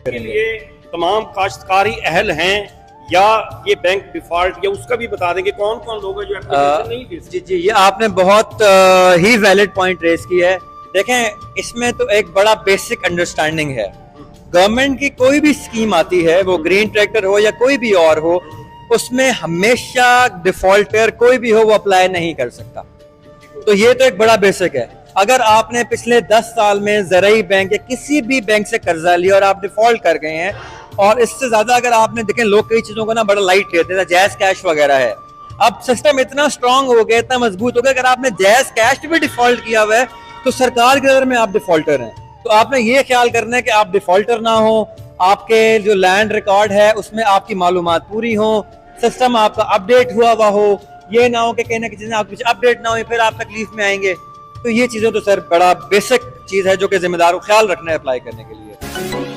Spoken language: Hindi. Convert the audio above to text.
करेंगे। ये तमाम काश्तकार ही अहल हैं या ये बैंक डिफॉल्ट, या उसका भी बता देंगे कौन कौन लोग हैं जो एप्लीकेशन नहीं दे सकते। जी, ये आपने बहुत ही वैलिड पॉइंट रेज की है। देखें, इसमें तो एक बड़ा बेसिक अंडरस्टैंडिंग है। गवर्नमेंट की कोई भी स्कीम आती है, वो ग्रीन ट्रैक्टर हो या कोई भी और हो, उसमें हमेशा डिफॉल्टर कोई भी हो वो अप्लाई नहीं कर सकता। तो ये तो एक बड़ा बेसिक है। अगर आपने पिछले 10 साल में ज़राई बैंक या किसी भी बैंक से कर्जा लिया और आप डिफॉल्ट कर गए हैं, और इससे ज्यादा अगर आपने देखें, लोग कई चीजों को ना बड़ा लाइट लेते हैं, जैज कैश वगैरह है। अब सिस्टम इतना स्ट्रांग हो गया, इतना मजबूत हो गया, अगर आपने जैज कैश भी डिफॉल्ट किया हुआ है तो सरकार की नजर में आप डिफॉल्टर हैं। तो आपने ये ख्याल करना है कि आप डिफॉल्टर ना हो, आपके जो लैंड रिकॉर्ड है उसमें आपकी मालूमात पूरी हो, सिस्टम आपका अपडेट हुआ हो, ये ना हो कि कहीं ना किसी आप कुछ अपडेट ना हो फिर आप तकलीफ में आएंगे। तो ये चीजें तो सर बड़ा बेसिक चीज है जो कि जिम्मेदार को ख्याल रखना है अप्लाई करने के लिए।